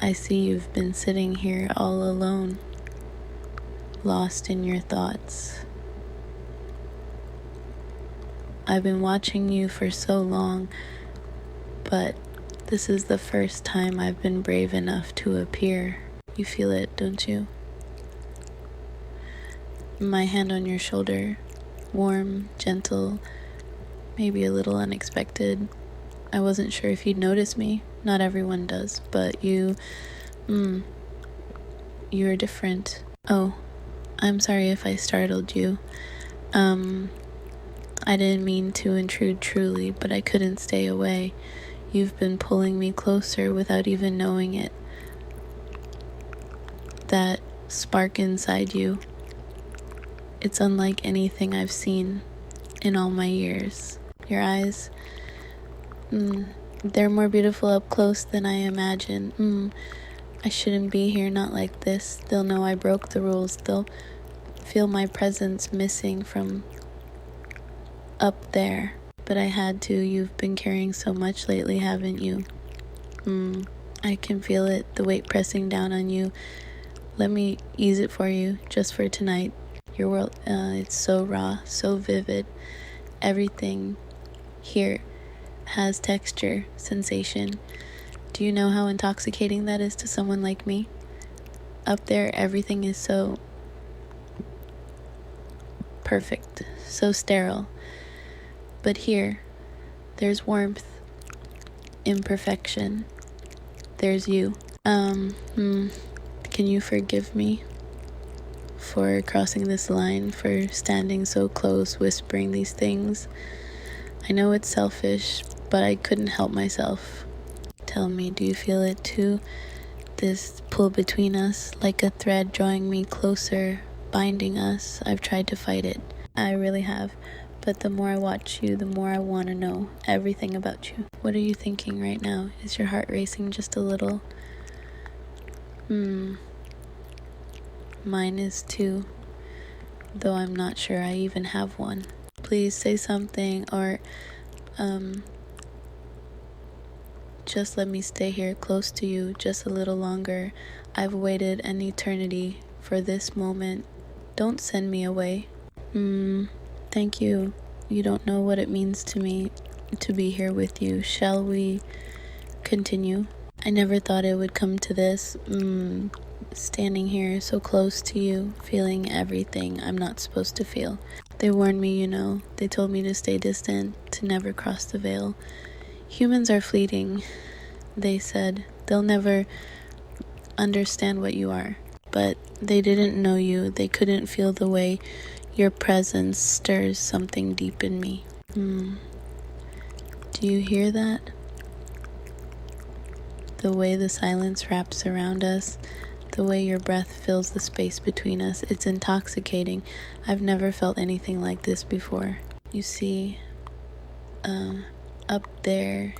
I see you've been sitting here all alone, lost in your thoughts. I've been watching you for so long, but this is the first time I've been brave enough to appear. You feel it, don't you? My hand on your shoulder, warm, gentle, maybe a little unexpected. I wasn't sure if you'd notice me. Not everyone does, but you're different. Oh, I'm sorry if I startled you. I didn't mean to intrude truly, but I couldn't stay away. You've been pulling me closer without even knowing it. That spark inside you, it's unlike anything I've seen in all my years. Your eyes, they're more beautiful up close than I imagined. I shouldn't be here, not like this. They'll know I broke the rules. They'll feel my presence missing from up there. But I had to. You've been carrying so much lately, haven't you? I can feel it, the weight pressing down on you. Let me ease it for you, just for tonight. Your world, it's so raw, so vivid. Everything here has texture, sensation. Do you know how intoxicating that is to someone like me? Up there, everything is so perfect, so sterile. But here, there's warmth, imperfection. There's you. Can you forgive me for crossing this line, for standing so close, whispering these things? I know it's selfish, but I couldn't help myself. Tell me, do you feel it too? This pull between us, like a thread drawing me closer, binding us. I've tried to fight it. I really have. But the more I watch you, the more I want to know everything about you. What are you thinking right now? Is your heart racing just a little? Mine is too, though I'm not sure I even have one. Please say something, or just let me stay here close to you just a little longer. I've waited an eternity for this moment. Don't send me away. Thank you. You don't know what it means to me to be here with you. Shall we continue? I never thought it would come to this. Standing here so close to you, feeling everything I'm not supposed to feel. They warned me, They told me to stay distant, to never cross the veil. Humans are fleeting, they said. They'll never understand what you are. But they didn't know you. They couldn't feel the way your presence stirs something deep in me. Do you hear that? The way the silence wraps around us, the way your breath fills the space between us, it's intoxicating. I've never felt anything like this before. You see, up there,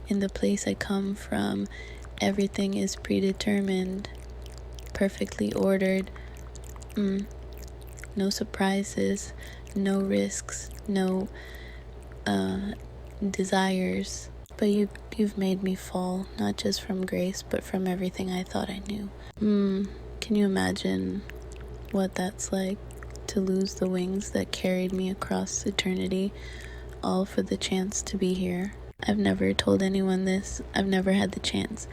in the place I come from, everything is predetermined, perfectly ordered. No surprises, no risks, no desires. But you've made me fall, not just from grace, but from everything I thought I knew. Can you imagine what that's like, to lose the wings that carried me across eternity, all for the chance to be here? I've never told anyone this. I've never had the chance.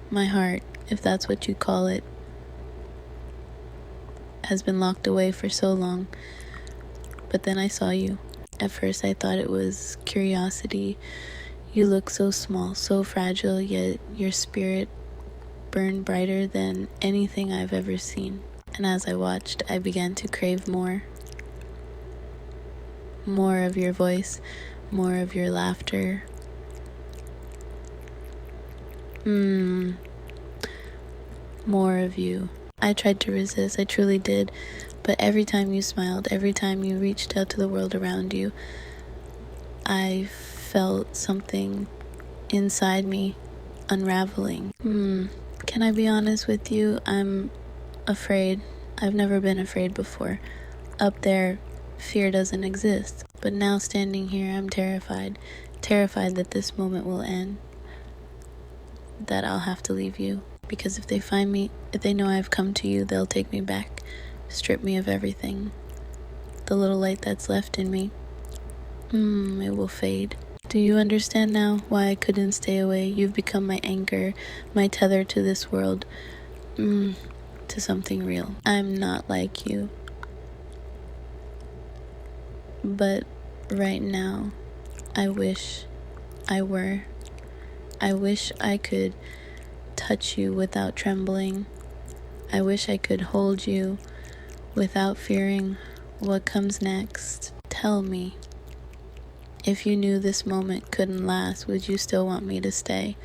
My heart, if that's what you call it, has been locked away for so long. But then I saw you. At first I thought it was curiosity. You look so small, so fragile, yet your spirit burned brighter than anything I've ever seen. And as I watched, I began to crave more. More of your voice, more of your laughter. More of you. I tried to resist, I truly did. But every time you smiled, every time you reached out to the world around you, I felt something inside me unraveling. Can I be honest with you? I'm afraid. I've never been afraid before. Up there, fear doesn't exist. But now standing here, I'm terrified. Terrified that this moment will end. That I'll have to leave you. Because if they find me, if they know I've come to you, they'll take me back. Strip me of everything. The little light that's left in me. It will fade. Do you understand now why I couldn't stay away? You've become my anchor, my tether to this world. To something real. I'm not like you. But right now, I wish I were. I wish I could touch you without trembling. I wish I could hold you without fearing what comes next. Tell me, if you knew this moment couldn't last, would you still want me to stay,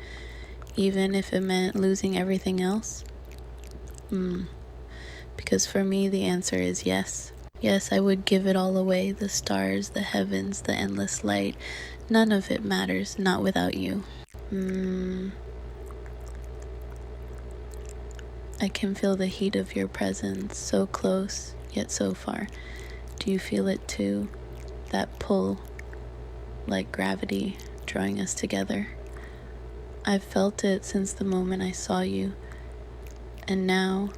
even if it meant losing everything else? Because for me, the answer is yes. Yes, I would give it all away, the stars, the heavens, the endless light. None of it matters, not without you. I can feel the heat of your presence, so close, yet so far. Do you feel it too? That pull, like gravity, drawing us together. I've felt it since the moment I saw you, and now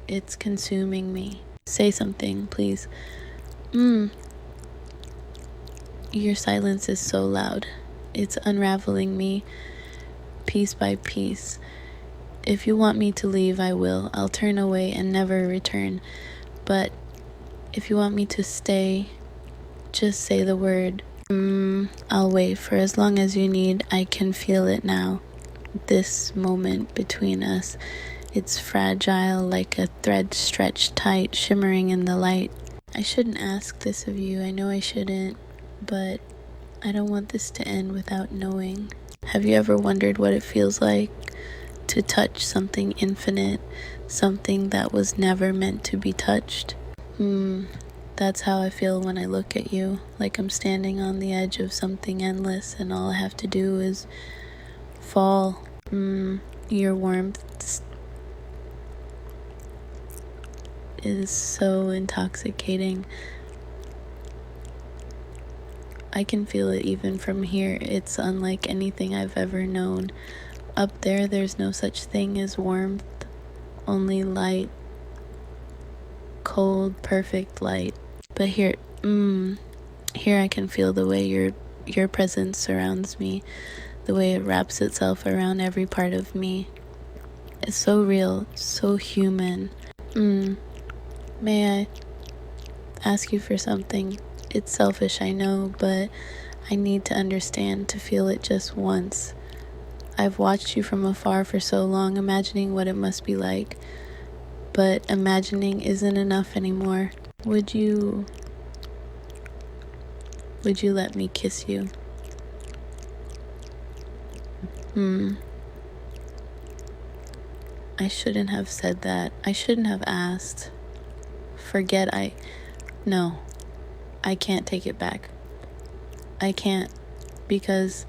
it's consuming me. Say something, please. Your silence is so loud. It's unraveling me piece by piece. If you want me to leave, I will. I'll turn away and never return. But if you want me to stay, just say the word. I'll wait for as long as you need. I can feel it now. This moment between us. It's fragile, like a thread stretched tight, shimmering in the light. I shouldn't ask this of you. I know I shouldn't. But I don't want this to end without knowing. Have you ever wondered what it feels like to touch something infinite, something that was never meant to be touched? That's how I feel when I look at you, like I'm standing on the edge of something endless and all I have to do is fall. Your warmth is so intoxicating. I can feel it even from here. It's unlike anything I've ever known. Up there, there's no such thing as warmth, only light. Cold, perfect light. But here I can feel the way your presence surrounds me, the way it wraps itself around every part of me. It's so real, so human. May I ask you for something? It's selfish, I know, but I need to understand, to feel it just once. I've watched you from afar for so long, imagining what it must be like. But imagining isn't enough anymore. Would you let me kiss you? I shouldn't have said that. I shouldn't have asked. No, I can't take it back. I can't, because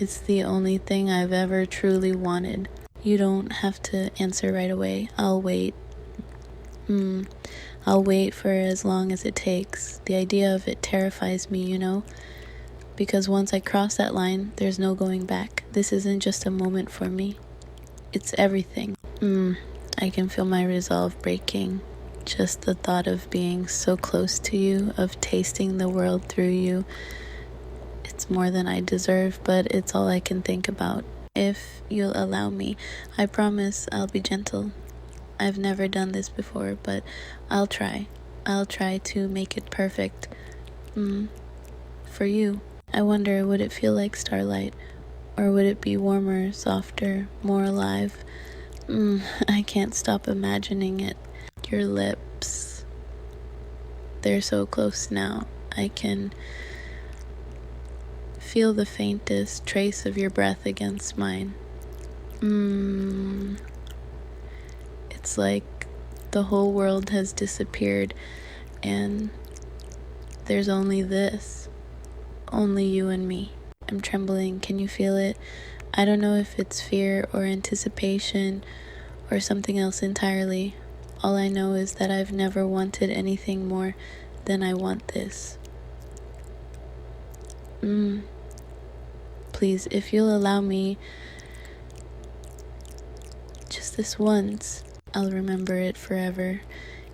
it's the only thing I've ever truly wanted. You don't have to answer right away. I'll wait. I'll wait for as long as it takes. The idea of it terrifies me, you know? Because once I cross that line, there's no going back. This isn't just a moment for me. It's everything. I can feel my resolve breaking. Just the thought of being so close to you, of tasting the world through you. It's more than I deserve, but it's all I can think about. If you'll allow me, I promise I'll be gentle. I've never done this before, but I'll try. I'll try to make it perfect. For you. I wonder, would it feel like starlight? Or would it be warmer, softer, more alive? I can't stop imagining it. Your lips. They're so close now. I can feel the faintest trace of your breath against mine. It's like the whole world has disappeared and there's only this. Only you and me. I'm trembling. Can you feel it? I don't know if it's fear or anticipation or something else entirely. All I know is that I've never wanted anything more than I want this. Please, if you'll allow me just this once, I'll remember it forever.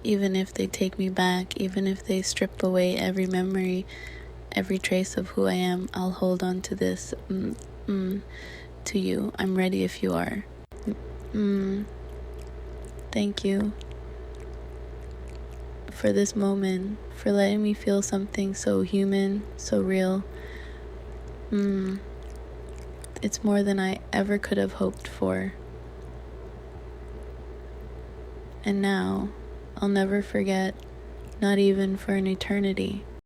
Even if they take me back, even if they strip away every memory, every trace of who I am, I'll hold on to this. To you. I'm ready if you are. Thank you for this moment, for letting me feel something so human, so real. It's more than I ever could have hoped for. And now, I'll never forget, not even for an eternity.